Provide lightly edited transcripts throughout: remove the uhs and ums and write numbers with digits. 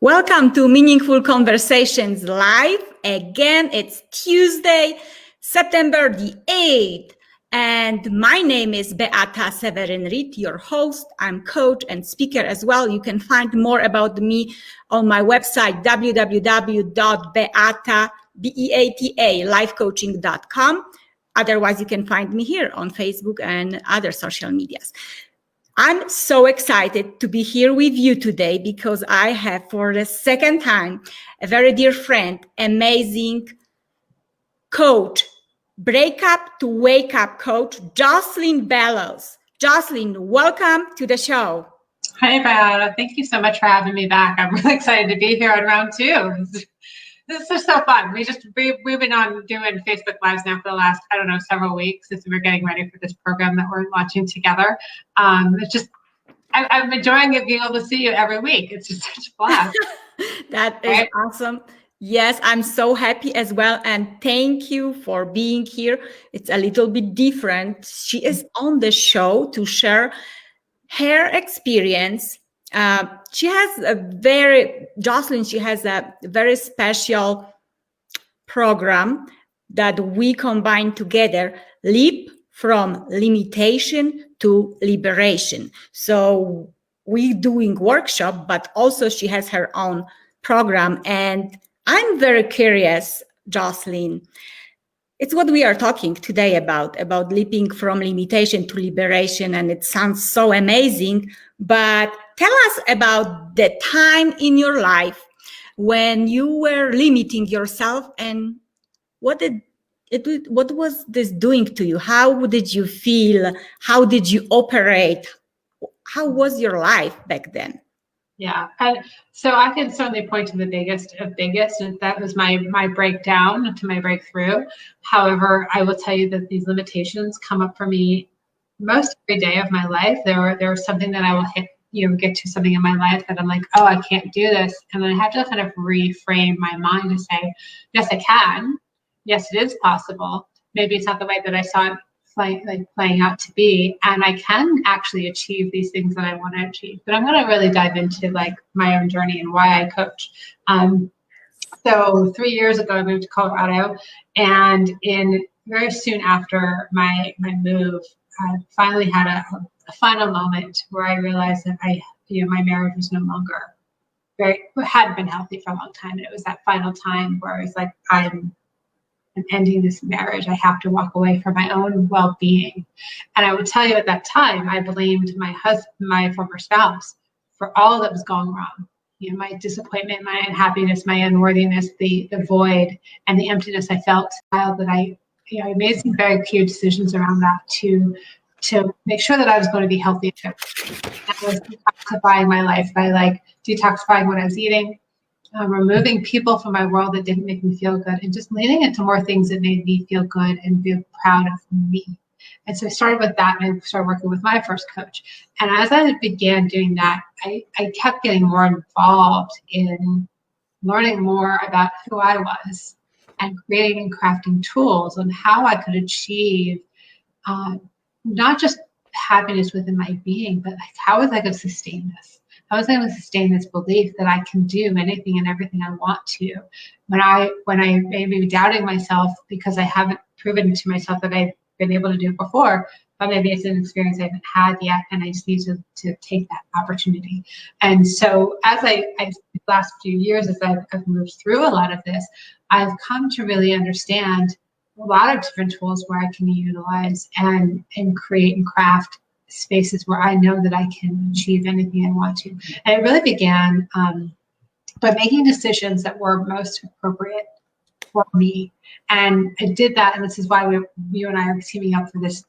Welcome to Meaningful Conversations Live. Again, it's Tuesday, September the 8th. And my name is Beata Seweryn-Reid, your host. I'm coach and speaker as well. You can find more about me on my website, www.beata.lifecoaching.com. Otherwise, you can find me here on Facebook and other social medias. I'm so excited to be here with you today because I have for the second time a very dear friend, amazing coach, breakup to wake up coach, Jocelyn Bellows. Jocelyn, welcome to the show. Hi, Beata. Thank you so much for having me back. I'm really excited to be here on round two. This is so fun. We've been on doing Facebook Lives now for the last, several weeks as we were getting ready for this program that we're launching together. I'm enjoying it, being able to see you every week. It's just such a blast. That is awesome. Yes, I'm so happy as well. And thank you for being here. It's a little bit different. She is on the show to share her experience. Jocelyn, she has a very special program that we combine together, Leap from Limitation to Liberation. So we're doing workshop, but also she has her own program. And I'm very curious, Jocelyn. It's what we are talking today about leaping from limitation to liberation. And it sounds so amazing, but tell us about the time in your life when you were limiting yourself and what was this doing to you? How did you feel? How did you operate? How was your life back then? Yeah, and so I can certainly point to the biggest of biggest, and that was my breakdown to my breakthrough. However, I will tell you that these limitations come up for me most every day of my life. There was something that I will get to something in my life that I'm like, oh, I can't do this, and then I have to kind of reframe my mind to say, yes, I can. Yes, it is possible. Maybe it's not the way that I saw it playing out to be, and I can actually achieve these things that I want to achieve. But I'm going to really dive into my own journey and why I coach. So 3 years ago, I moved to Colorado, and very soon after my move, I finally had a final moment where I realized that my marriage was no longer hadn't been healthy for a long time, and it was that final time where I was like, I'm ending this marriage. I have to walk away for my own well-being. And I would tell you at that time, I blamed my husband, my former spouse, for all that was going wrong. My disappointment, my unhappiness, my unworthiness, the void and the emptiness I felt. That I made some very clear decisions around that to make sure that I was going to be healthy. I was detoxifying my life by detoxifying what I was eating, removing people from my world that didn't make me feel good, and just leaning into more things that made me feel good and feel proud of me. And so I started with that, and I started working with my first coach. And as I began doing that, I kept getting more involved in learning more about who I was and creating and crafting tools on how I could achieve not just happiness within my being, but how was I going to sustain this? How was I going to sustain this belief that I can do anything and everything I want to? When I may be doubting myself because I haven't proven to myself that I've been able to do it before, but maybe it's an experience I haven't had yet, and I just need to take that opportunity. And so as the last few years, as I've moved through a lot of this, I've come to really understand a lot of different tools where I can utilize and create and craft spaces where I know that I can achieve anything I want to. And it really began by making decisions that were most appropriate for me. And I did that, and this is why you and I are teaming up for this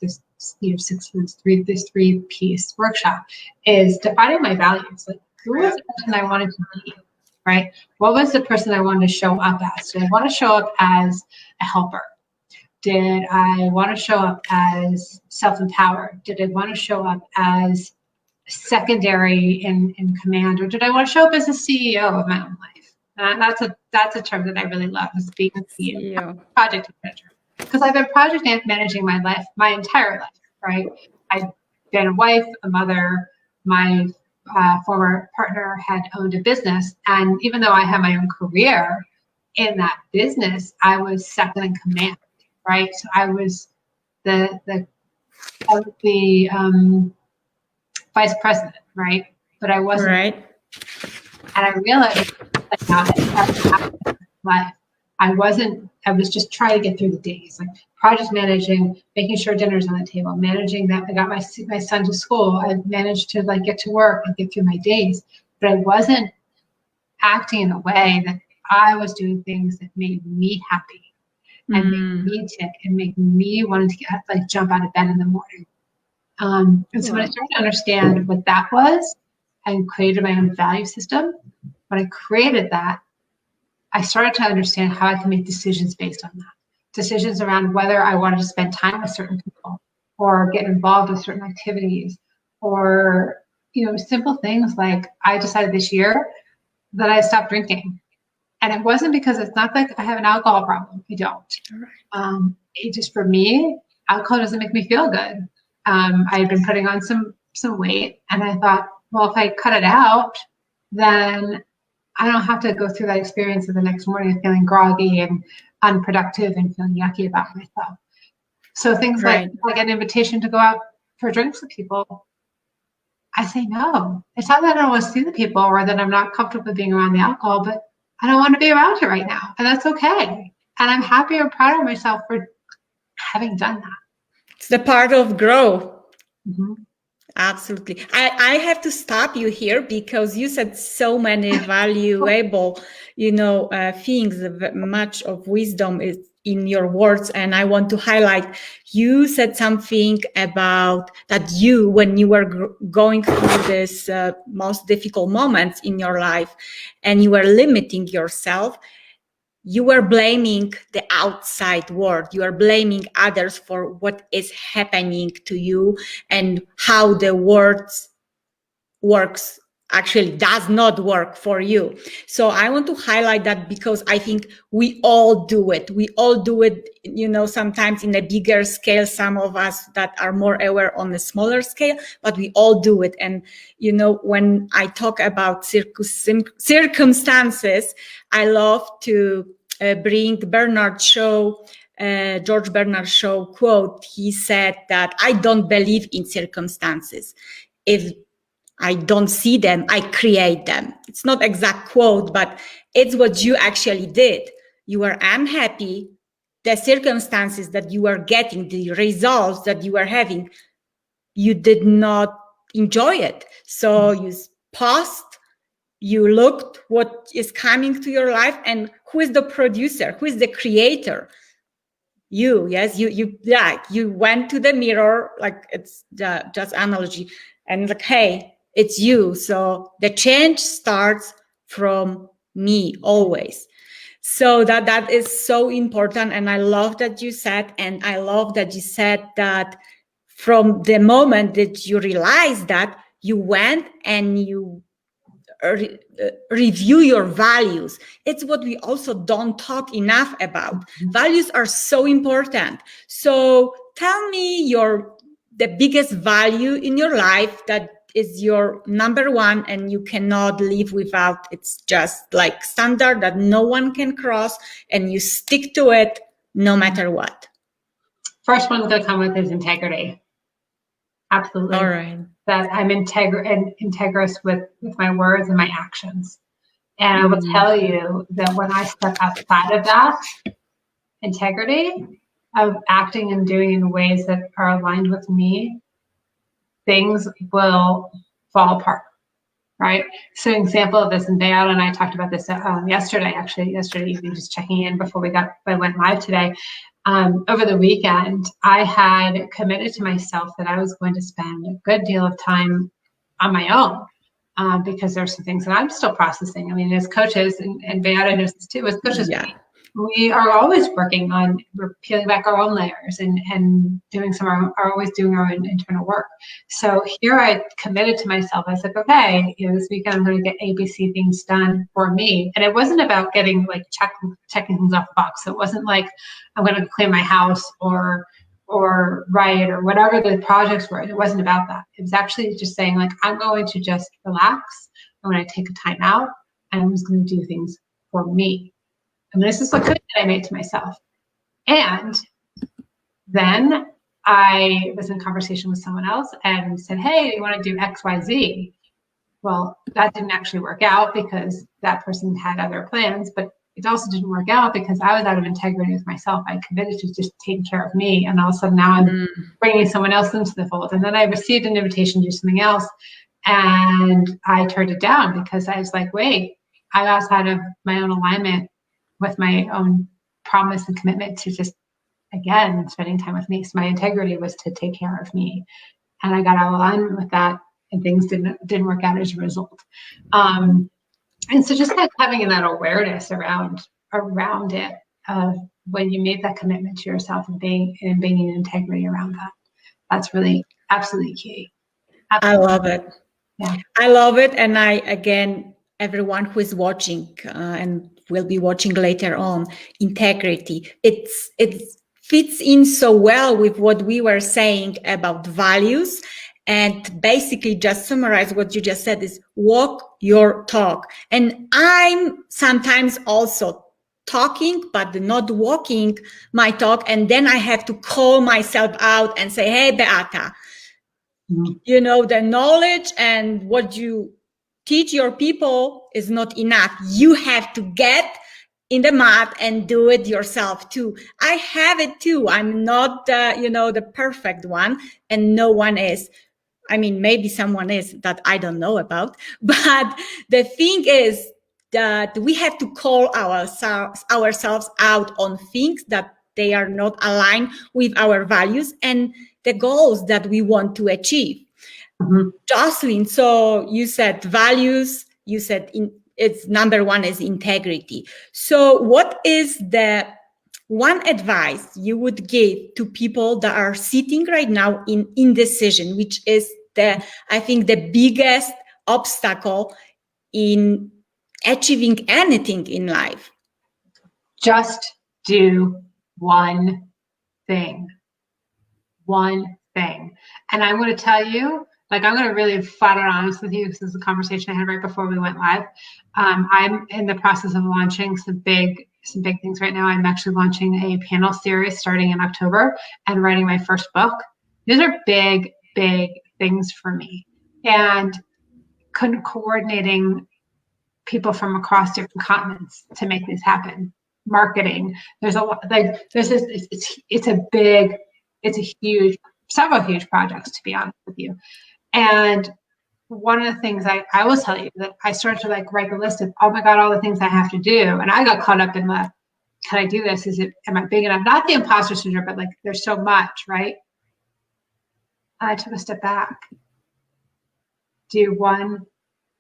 3-piece workshop, is defining my values. Like, who was the person I wanted to be, right? What was the person I wanted to show up as? Did I want to show up as a helper? Did I want to show up as self-empowered? Did I want to show up as secondary in command? Or did I want to show up as a CEO of my own life? That's a term that I really love, is being a CEO, project manager. Because I've been project managing my life, my entire life, right? I've been a wife, a mother. My former partner had owned a business. And even though I had my own career in that business, I was second in command, right? So I was the vice president, right? But I wasn't. Right. And I realized like now that life. I was just trying to get through the days, like project managing, making sure dinner's on the table, managing that. I got my son to school. I managed to like get to work and get through my days, but I wasn't acting in a way that I was doing things that made me happy and made me tick and made me want to get, like jump out of bed in the morning. And so when I started to understand what that was and created my own value system, when I created that, I started to understand how I can make decisions based on that. Decisions around whether I wanted to spend time with certain people or get involved with certain activities, or, you know, simple things like I decided this year that I stopped drinking. And it wasn't because it's not like I have an alcohol problem. I don't. It just, for me, alcohol doesn't make me feel good. I had been putting on some weight, and I thought, well, if I cut it out, then I don't have to go through that experience of the next morning of feeling groggy and unproductive and feeling yucky about myself. So things like I get an invitation to go out for drinks with people, I say no. It's not that I don't want to see the people or that I'm not comfortable being around the alcohol, but I don't want to be around it right now. And that's okay. And I'm happy and proud of myself for having done that. It's the part of growth. Absolutely. I have to stop you here because you said so many valuable, things. Much of wisdom is in your words. And I want to highlight, you said something about that when you were going through this most difficult moments in your life and you were limiting yourself, you were blaming the outside world. You are blaming others for what is happening to you and how the world works actually does not work for you. So I want to highlight that because I think we all do it. We all do it, sometimes in a bigger scale, some of us that are more aware on a smaller scale, but we all do it. And, when I talk about circumstances, I love to bring George Bernard Shaw quote. He said that I don't believe in circumstances. If I don't see them, I create them. It's not exact quote, but it's what you actually did. You are unhappy. The circumstances that you are getting, the results that you are having, you did not enjoy it. So you paused, you looked what is coming to your life and who is the producer, who is the creator? You, yes, you went to the mirror, like it's just analogy, and like, hey, it's you. So the change starts from me always. So that is so important. And I love that you said that from the moment that you realized that, you went and you review your values. It's what we also don't talk enough about. Values are so important. So tell me the biggest value in your life that is your number one and you cannot live without. It's just like standard that no one can cross and you stick to it no matter what. First one's going to come with is integrity. Absolutely. All right. That I'm integrous with my words and my actions. And I will tell you that when I step outside of that integrity of acting and doing in ways that are aligned with me, things will fall apart, right? So an example of this, and Beata and I talked about this yesterday evening, just checking in before I went live today. Over the weekend, I had committed to myself that I was going to spend a good deal of time on my own because there's some things that I'm still processing. I mean, as coaches, and Beata knows this too, as coaches, we are always working on, we're peeling back our own layers and doing always doing our own internal work. So here I committed to myself. I said, okay, this weekend I'm going to get ABC things done for me. And it wasn't about getting like checking things off the box. So it wasn't like I'm going to clean my house or or write or whatever the projects were. It wasn't about that. It was actually just saying, like, I'm going to just relax. I'm going to take a time out, and I'm just going to do things for me. And this is the commitment I made to myself. And then I was in conversation with someone else and said, hey, you want to do X, Y, Z? Well, that didn't actually work out because that person had other plans, but it also didn't work out because I was out of integrity with myself. I committed to just taking care of me. And all of a sudden now I'm bringing someone else into the fold. And then I received an invitation to do something else. And I turned it down because I was like, wait, I was out of my own alignment with my own promise and commitment to just, again, spending time with me. So my integrity was to take care of me. And I got out of alignment with that, and things didn't work out as a result. And so just like having that awareness around it, when you made that commitment to yourself and being in integrity around that, that's really absolutely key. Absolutely. I love it. Yeah. I love it. And again, everyone who is watching and will be watching later on, integrity, it fits in so well with what we were saying about values. And basically just summarize what you just said is walk your talk. And I'm sometimes also talking, but not walking my talk. And then I have to call myself out and say, hey, Beata, you know, the knowledge and what you teach your people is not enough. You have to get in the mat and do it yourself too. I have it too. I'm not, the perfect one, and no one is. I mean, maybe someone is that I don't know about. But the thing is that we have to call ourselves out on things that they are not aligned with our values and the goals that we want to achieve. Mm-hmm. Jocelyn, so you said values, you said it's number one is integrity. So what is the one advice you would give to people that are sitting right now in indecision, which is I think the biggest obstacle in achieving anything in life? Just do one thing. One thing. And I'm going to tell you, like, I'm going to really flat out honest with you. This is a conversation I had right before we went live. I'm in the process of launching some big things right now. I'm actually launching a panel series starting in October and writing my first book. These are big things for me. And coordinating people from across different continents to make these happen. Marketing. There's a lot, like, there's this, several huge projects, to be honest with you. And one of the things I will tell you that I started to write the list of, oh my God, all the things I have to do. And I got caught up in the, can I do this? Am I big enough? Not the imposter syndrome, but there's so much, right? I took a step back. Do one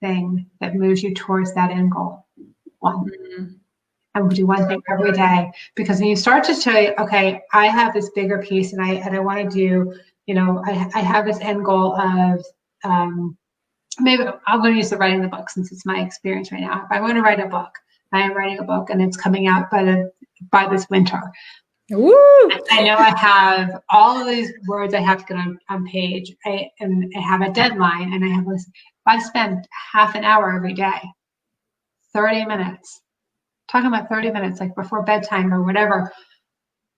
thing that moves you towards that end goal. One. Mm-hmm. And do one thing every day. Because when you start to say, okay, I have this bigger piece and I want to do, I have this end goal of, maybe I'm going to use the writing the book since it's my experience right now. If I want to write a book, I am writing a book and it's coming out by this winter. Woo! I know I have all of these words I have to get on page. And I have a deadline, and I have this. If I spend half an hour every day, 30 minutes, talking about 30 minutes, like before bedtime or whatever,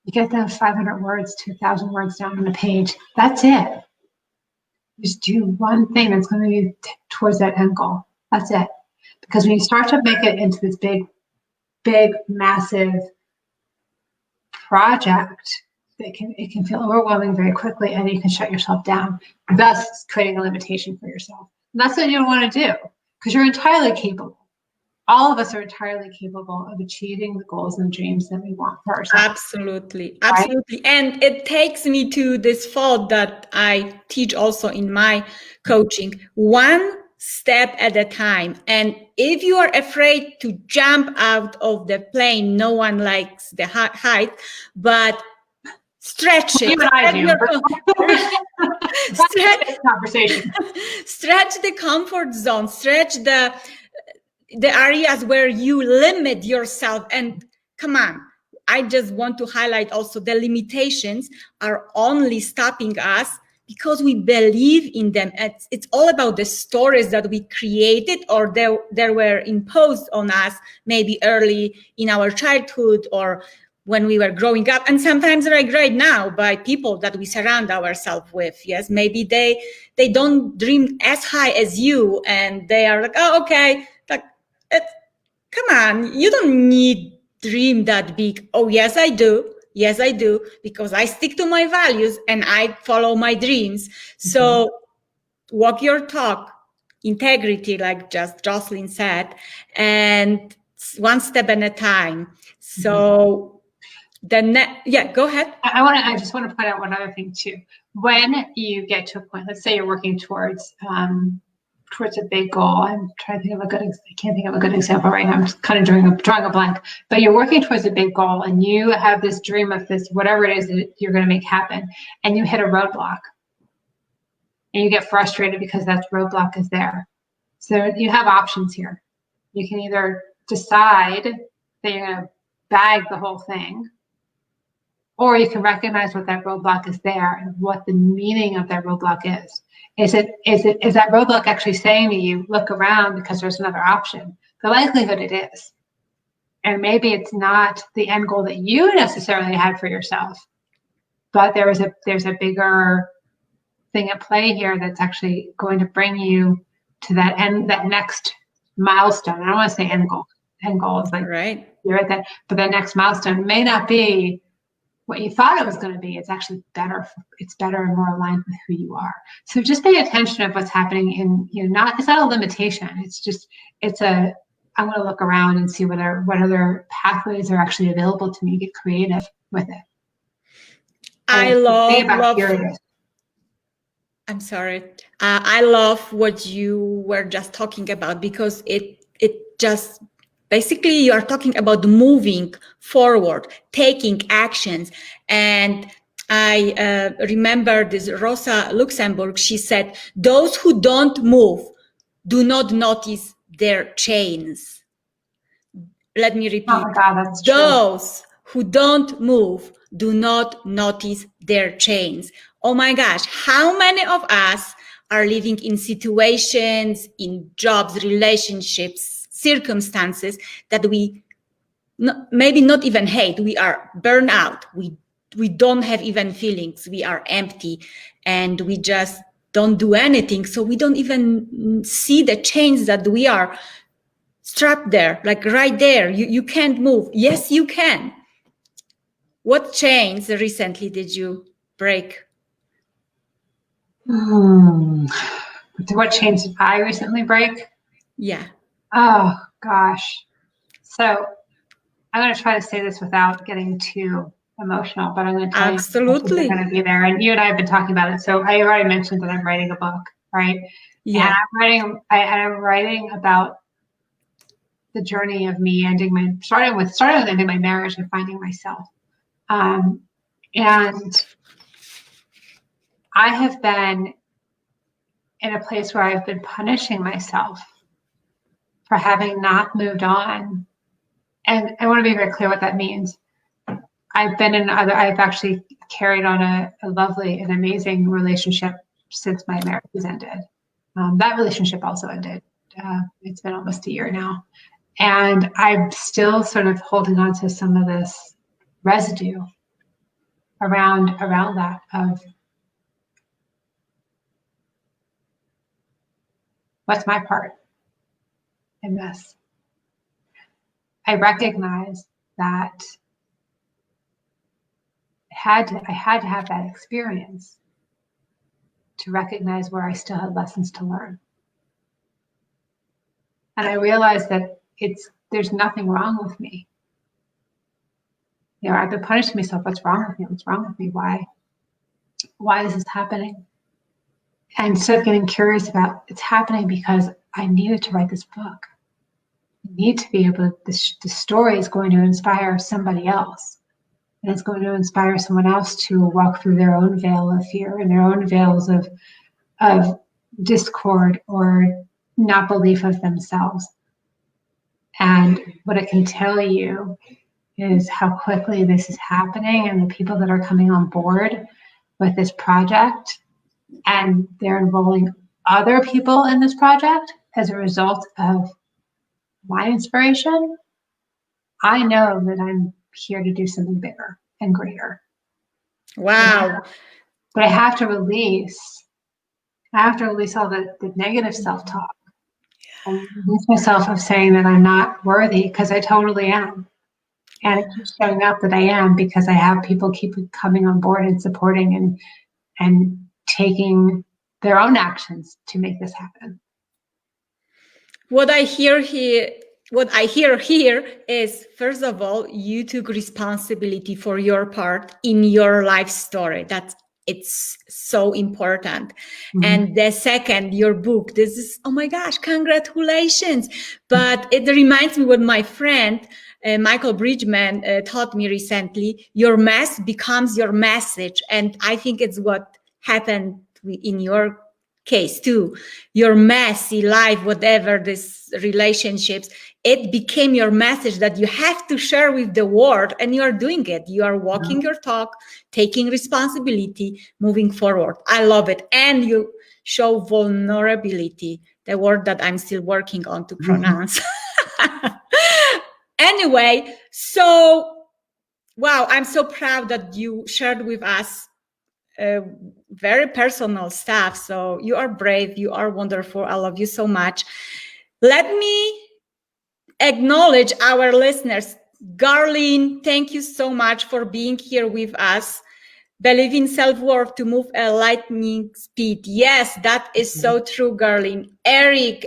you get those 500 words, 2,000 words down on the page. That's it. Just do one thing that's going to be towards that end goal. That's it. Because when you start to make it into this big, massive project, it can feel overwhelming very quickly, and you can shut yourself down, thus creating a limitation for yourself. And that's what you don't want to do, because you're entirely capable. All of us are entirely capable of achieving the goals and dreams that we want for ourselves. Absolutely. Absolutely. Right? And it takes me to this thought that I teach also in my coaching, one step at a time. And if you are afraid to jump out of the plane, no one likes the height, but stretch it. Stretch the comfort zone, stretch the areas where you limit yourself, and come on, I just want to highlight also the limitations are only stopping us because we believe in them. It's all about the stories that we created or they were imposed on us maybe early in our childhood or when we were growing up, and sometimes right now by people that we surround ourselves with. Yes, maybe they don't dream as high as you, and they are like, oh, okay, like, come on, you don't need dream that big. Oh, yes, I do. Yes, I do, because I stick to my values and I follow my dreams. So walk your talk, integrity, like just Jocelyn said, and one step at a time. So go ahead. I just want to point out one other thing too. When you get to a point, let's say you're working towards a big goal. I'm trying to think of I can't think of a good example right now. I'm just kind of drawing a blank. But you're working towards a big goal, and you have this dream of this, whatever it is that you're going to make happen, and you hit a roadblock, and you get frustrated because that roadblock is there. So you have options here. You can either decide that you're going to bag the whole thing, or you can recognize what that roadblock is there and what the meaning of that roadblock is. Is that roadblock actually saying to you, look around because there's another option? The likelihood it is. And maybe it's not the end goal that you necessarily had for yourself, but there's a bigger thing at play here that's actually going to bring you to that next milestone. I don't want to say end goal. End goal is like, right. You're at that, but the next milestone may not be what you thought it was going to be. It's actually better. It's better and more aligned with who you are. So just pay attention of what's happening it's not a limitation. I'm going to look around and see what other pathways are actually available to me. Get creative with it. I love what you were just talking about, because it just basically you are talking about moving forward, taking actions. And I remember this Rosa Luxemburg, she said, those who don't move do not notice their chains. Let me repeat. Oh God, that's those who don't move do not notice their chains. Oh my gosh, how many of us are living in situations, in jobs, relationships, circumstances that we maybe not even hate. We are burned out. We don't have even feelings. We are empty, and we just don't do anything. So we don't even see the chains that we are strapped there, like right there. You can't move. Yes, you can. What chains recently did you break? What chains did I recently break? Yeah. Oh gosh. So I'm going to try to say this without getting too emotional, but I'm going to tell Absolutely. you they're going to be there. And you and I have been talking about it. So I already mentioned that I'm writing a book, right? Yeah. And I'm writing about the journey of me starting with ending my marriage and finding myself. And I have been in a place where I've been punishing myself for having not moved on. And I want to be very clear what that means. I've actually carried on a lovely and amazing relationship since my marriage has ended. That relationship also ended. It's been almost a year now. And I'm still sort of holding on to some of this residue around that of what's my part in this. I recognize that I had to have that experience to recognize where I still had lessons to learn. And I realized that there's nothing wrong with me. I've been punishing myself. What's wrong with me? What's wrong with me? Why is this happening? And instead of getting curious about it's happening because I needed to write this book. I need to be able to, the story is going to inspire somebody else. And it's going to inspire someone else to walk through their own veil of fear and their own veils of discord or not belief of themselves. And what I can tell you is how quickly this is happening and the people that are coming on board with this project, and they're enrolling other people in this project as a result of my inspiration. I know that I'm here to do something bigger and greater. Wow. But I have to release all the negative self-talk and release myself of saying that I'm not worthy, because I totally am. And it keeps showing up that I am, because I have people keep coming on board and supporting and taking their own actions to make this happen. What I hear here is, first of all, you took responsibility for your part in your life story. It's so important. Mm-hmm. And the second, your book, this is, oh my gosh, congratulations. But it reminds me what my friend, Michael Bridgman, taught me recently. Your mess becomes your message. And I think it's what happened in your case too. Your messy life, whatever this relationships, it became your message that you have to share with the world, and you are doing it. You are walking your talk, taking responsibility, moving forward. I love it. And you show vulnerability, the word that I'm still working on to pronounce. Anyway, so wow, I'm so proud that you shared with us very personal stuff. So you are brave, you are wonderful. I love you so much. Let me acknowledge our listeners. Garlene, thank you so much for being here with us. Believe in self-worth to move at lightning speed. Yes, that is so true, Garlene. Eric,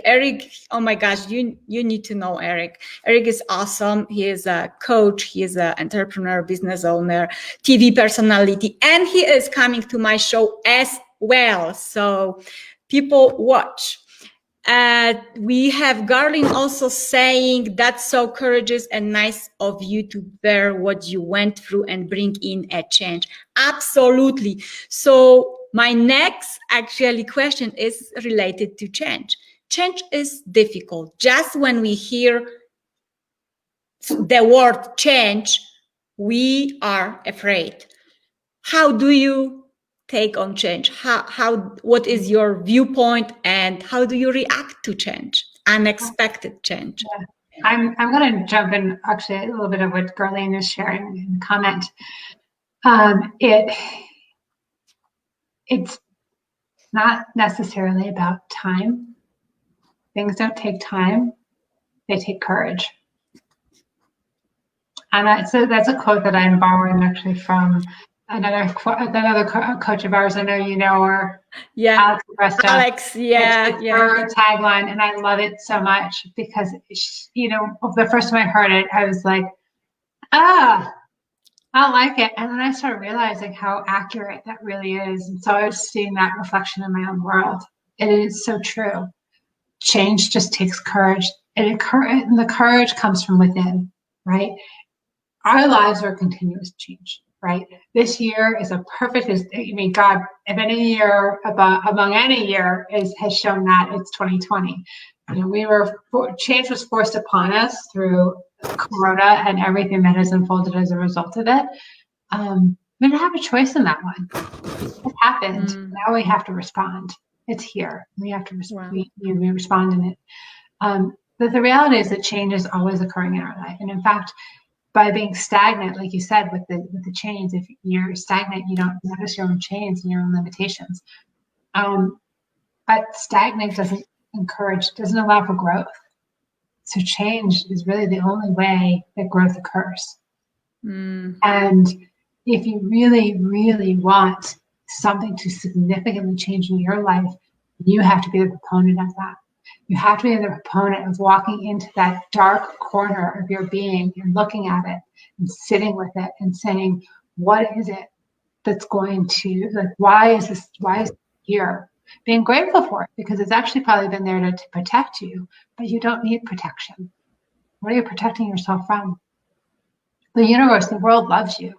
oh my gosh, you need to know Eric. Eric is awesome. He is a coach. He is an entrepreneur, business owner, TV personality, and he is coming to my show as well. So people watch. We have Garlene also saying, that's so courageous and nice of you to bear what you went through and bring in a change. Absolutely. So my next actually question is related to change. Change is difficult. Just when we hear the word change, we are afraid. How do you take on change? What is your viewpoint, and how do you react to change, unexpected change? Yeah. I'm going to jump in actually a little bit of what Garlene is sharing in the comment. It's not necessarily about time. Things don't take time; they take courage. And so that's a quote that I'm borrowing actually from another coach of ours. I know you know her. Yeah, Alex, it's her tagline, and I love it so much because, the first time I heard it, I was like, I like it. And then I started realizing how accurate that really is. And so I was seeing that reflection in my own world. And it is so true. Change just takes courage. And the courage comes from within, right? Our lives are continuous change, right? This year is a perfect, God, if any year among any year has shown that, it's 2020. Change was forced upon us through Corona and everything that has unfolded as a result of it. We didn't have a choice in that one. It happened. Now we have to respond. It's here. We have to we respond in it. But the reality is that change is always occurring in our life. And in fact, by being stagnant, like you said, with the chains, if you're stagnant, you don't notice your own chains and your own limitations. But stagnant doesn't allow for growth. So change is really the only way that growth occurs. And if you really, really want something to significantly change in your life, you have to be the proponent of that. You have to be the proponent of walking into that dark corner of your being and looking at it and sitting with it and saying, what is it that's going to, why is it here? Being grateful for it, because it's actually probably been there to protect you, but you don't need protection. What are you protecting yourself from? The universe, the world loves you.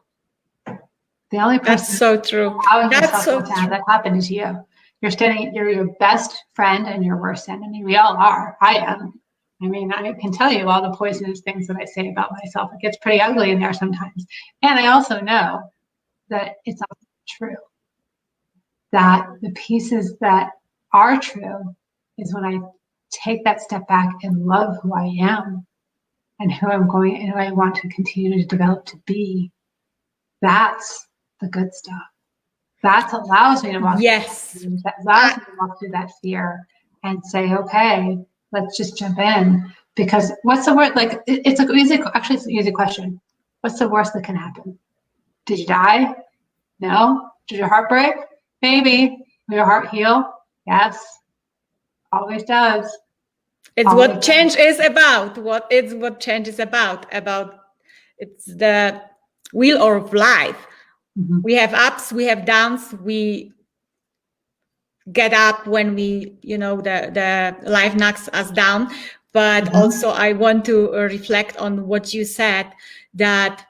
The only person that's so true. That's so true. That happened is you. You're your best friend and your worst enemy. We all are. I am. I mean, I can tell you all the poisonous things that I say about myself. It gets pretty ugly in there sometimes. And I also know that it's also true. That the pieces that are true is when I take that step back and love who I am and who I want to continue to develop to be. That's the good stuff. That allows me to walk. Yes. That allows me to walk through that fear and say, okay, let's just jump in. Because what's the word? Like, it's an easy question. What's the worst that can happen? Did you die? No. Did your heart break? Maybe. Will your heart heal? Yes. Always does. It's Always what change is about. What change is about. It's the wheel of life. Mm-hmm. We have ups, we have downs. We get up when we, the life knocks us down. But mm-hmm. also, I want to reflect on what you said, that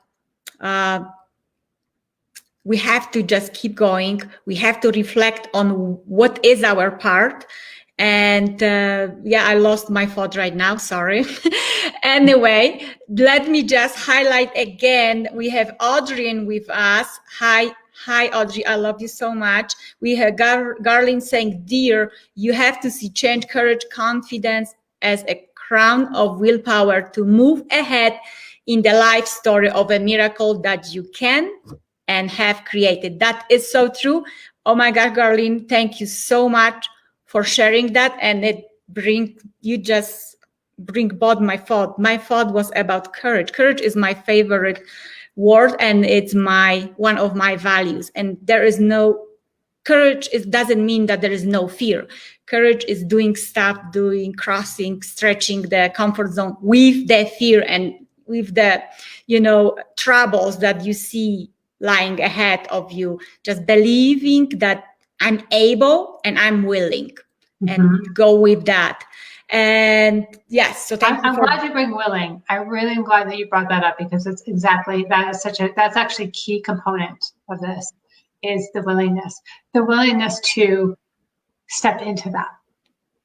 we have to just keep going. We have to reflect on what is our part. And I lost my thought right now. Sorry. Anyway, let me just highlight again. We have Audrey with us. Hi, Audrey. I love you so much. We have Garlin saying, dear, you have to see change, courage, confidence as a crown of willpower to move ahead in the life story of a miracle that you can and have created. That is so true. Oh my God, Garlin, thank you so much for sharing that. And you just bring both my thought. My thought was about courage. Courage is my favorite word, and it's one of my values. And there is no courage. It doesn't mean that there is no fear. Courage is doing stuff, crossing, stretching the comfort zone with the fear and with the, troubles that you see lying ahead of you, just believing that I'm able and I'm willing, and go with that. And yes, so I'm glad you bring willing. I really am glad that you brought that up, because it's exactly, that's actually a key component of this, is the willingness to step into that.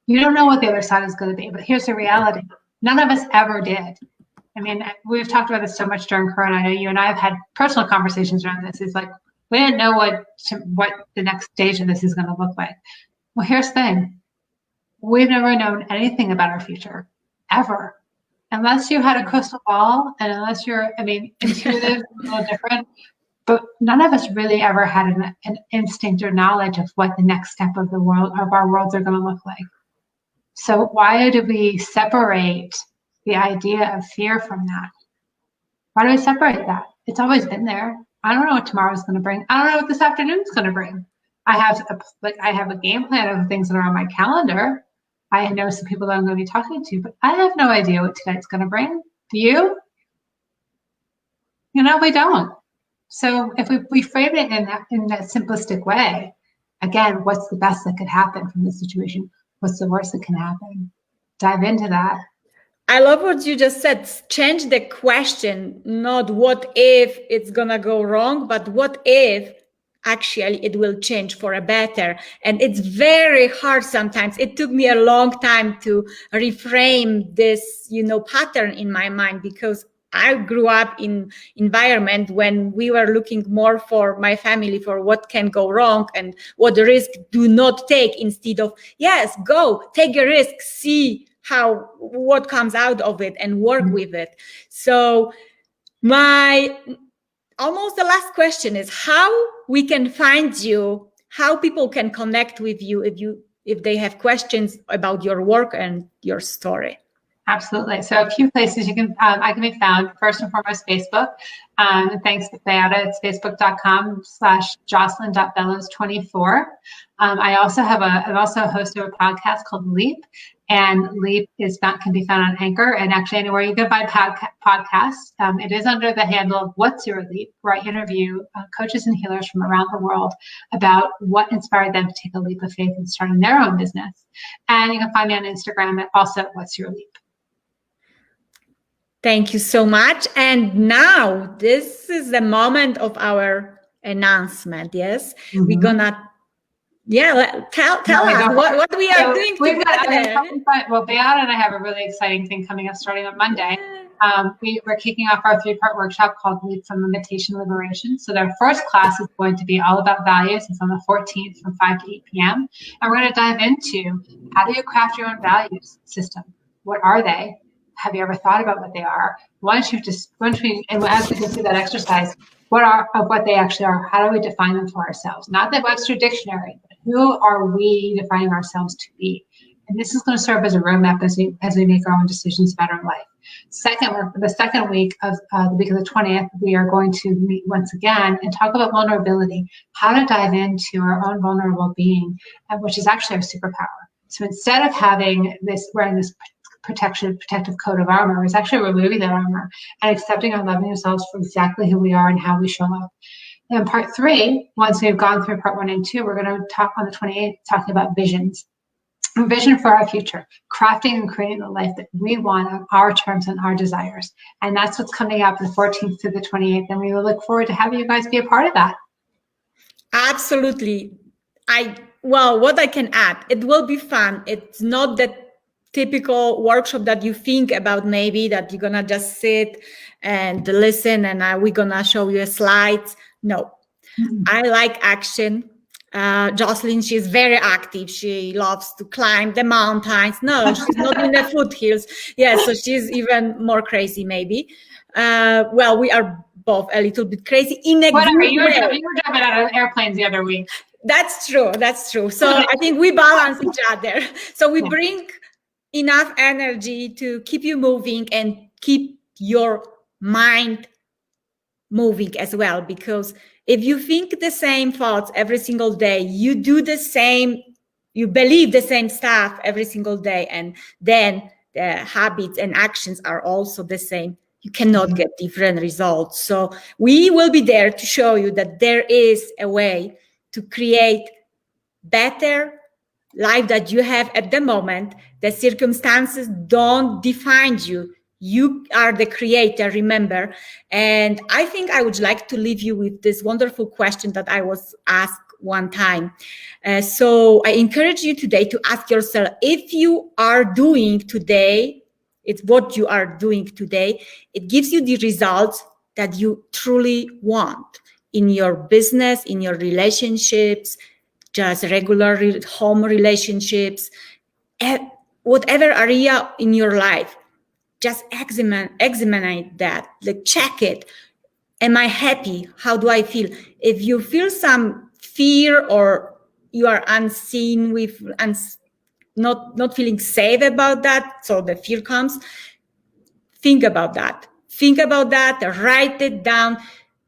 You don't know what the other side is going to be, but here's the reality. None of us ever did. I mean, we've talked about this so much during Corona. I know you and I have had personal conversations around this. It's like, we didn't know what the next stage of this is going to look like. Well, here's the thing. We've never known anything about our future, ever. Unless you had a crystal ball, and unless you're, intuitive, a little different. But none of us really ever had an instinct or knowledge of what the next step of our worlds are going to look like. So why do we separate the idea of fear from that? Why do we separate that? It's always been there. I don't know what tomorrow's going to bring. I don't know what this afternoon's going to bring. I have a game plan of things that are on my calendar. I know some people that I'm going to be talking to, but I have no idea what tonight's going to bring. Do you? We don't. So if we frame it in that simplistic way, again, what's the best that could happen from this situation? What's the worst that can happen? Dive into that. I love what you just said. Change the question, not what if it's gonna go wrong, but what if actually it will change for a better. And it's very hard sometimes. It took me a long time to reframe this, pattern in my mind, because I grew up in environment when we were looking more for my family, for what can go wrong and what risk do not take, instead of, yes, go, take a risk, see what comes out of it and work with it. So almost the last question is how we can find you, how people can connect with you if they have questions about your work and your story. Absolutely. So a few places I can be found. First and foremost, Facebook. Thanks to Beata, it's facebook.com/Jocelyn.Bellows24. I'm also a host of a podcast called Leap, and Leap can be found on Anchor and actually anywhere you can find podcasts. It is under the handle of What's Your Leap, where I interview coaches and healers from around the world about what inspired them to take a leap of faith and starting their own business. And you can find me on Instagram at also What's Your Leap. Thank you so much. And now this is the moment of our announcement. Yes, we're gonna Yeah, tell us what we are doing together. Well, Beata and I have a really exciting thing coming up starting on Monday. We're kicking off our 3-part workshop called Leap from Limitation to Liberation. So their first class is going to be all about values. It's on the 14th from 5 to 8 p.m. And we're going to dive into how do you craft your own values system? What are they? Have you ever thought about what they are? And as we go through that exercise, what they actually are, how do we define them for ourselves? Not the Webster Dictionary, but who are we defining ourselves to be? And this is going to serve as a roadmap as we make our own decisions about our life. The second week of the week of the 20th, we are going to meet once again and talk about vulnerability, how to dive into our own vulnerable being, which is actually our superpower. So instead of wearing this protective coat of armor, it's actually removing that armor and accepting and loving ourselves for exactly who we are and how we show up. And part 3, once we've gone through part 1 and 2, we're going to talk on the 28th, talking about visions. A vision for our future, crafting and creating the life that we want on our terms and our desires. And that's what's coming up the 14th to the 28th. And we will look forward to having you guys be a part of that. Absolutely. What I can add, it will be fun. It's not that typical workshop that you think about, maybe that you're gonna just sit and listen and we're gonna show you slides. No, I like action. Jocelyn, she's very active. She loves to climb the mountains. No, she's not in the foothills. Yeah, so she's even more crazy, maybe. We are both a little bit crazy in a good way. You were jumping out of airplanes the other week. That's true. So I think we balance each other. So we bring enough energy to keep you moving and keep your mind moving as well, because if you think the same thoughts every single day, you do the same, you believe the same stuff every single day, and then the habits and actions are also the same, you cannot get different results. So we will be there to show you that there is a way to create better life that you have at the moment. The circumstances don't define you. You are the creator, remember. And I think I would like to leave you with this wonderful question that I was asked one time. So I encourage you today to ask yourself, if you are doing today, it's what you are doing today, it gives you the results that you truly want in your business, in your relationships, just regular home relationships, whatever area in your life. Just examine that, like check it. Am I happy? How do I feel? If you feel some fear or you are unseen with not feeling safe about that, so the fear comes, think about that, write it down,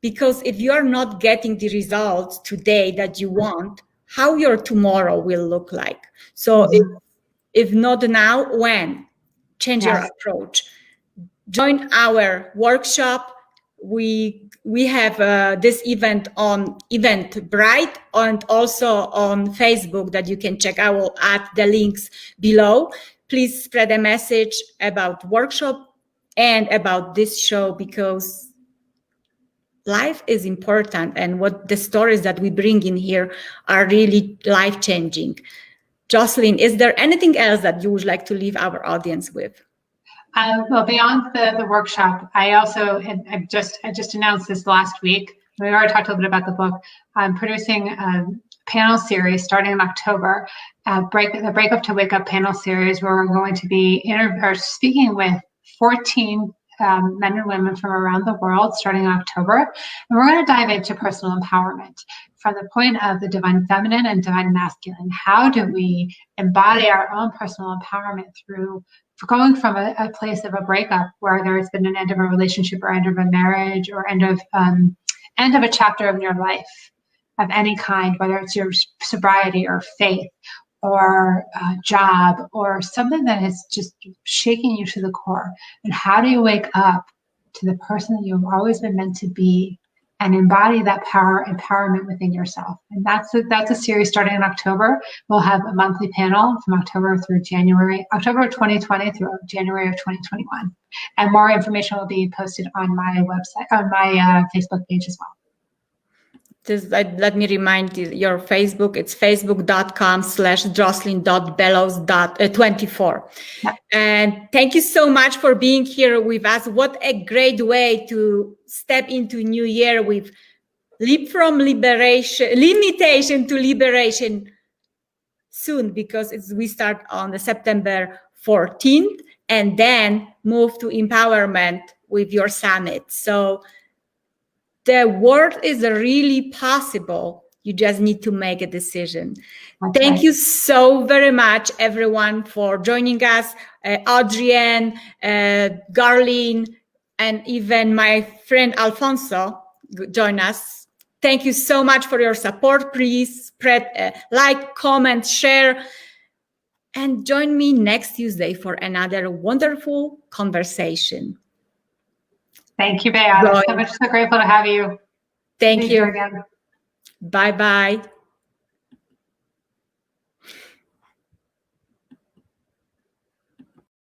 because if you are not getting the results today that you want, how your tomorrow will look like. So if not now, when? Change your approach. Join our workshop. We have this event on Eventbrite and also on Facebook that you can check. I will add the links below. Please spread a message about workshop and about this show, because life is important, and what the stories that we bring in here are really life-changing. Jocelyn, is there anything else that you would like to leave our audience with? Well, beyond the workshop, I just announced this last week. We already talked a little bit about the book. I'm producing a panel series starting in October, the Break Up to Wake Up panel series, where we're going to be speaking with 14 men and women from around the world starting in October. And we're going to dive into personal empowerment from the point of the divine feminine and divine masculine. How do we embody our own personal empowerment through going from a place of a breakup where there's been an end of a relationship or end of a marriage or end of a chapter of your life of any kind, whether it's your sobriety or faith or job or something that is just shaking you to the core. And how do you wake up to the person that you've always been meant to be and embody that empowerment within yourself? And that's a series starting in October. We'll have a monthly panel from October of 2020 through January of 2021. And more information will be posted on my website, on my Facebook page as well. Just let me remind you, your Facebook, it's facebook.com/jocelyn.bellows.24. Yep. And thank you so much for being here with us. What a great way to step into new year with leap from limitation to liberation soon, because we start on the September 14th and then move to empowerment with your summit. So the world is really possible. You just need to make a decision. Thank you so very much, everyone, for joining us. Adrienne, Garlene, and even my friend Alfonso join us. Thank you so much for your support. Please spread, like, comment, share, and join me next Tuesday for another wonderful conversation. Thank you, Beata. So grateful to have you. Thank you. Again. Bye-bye.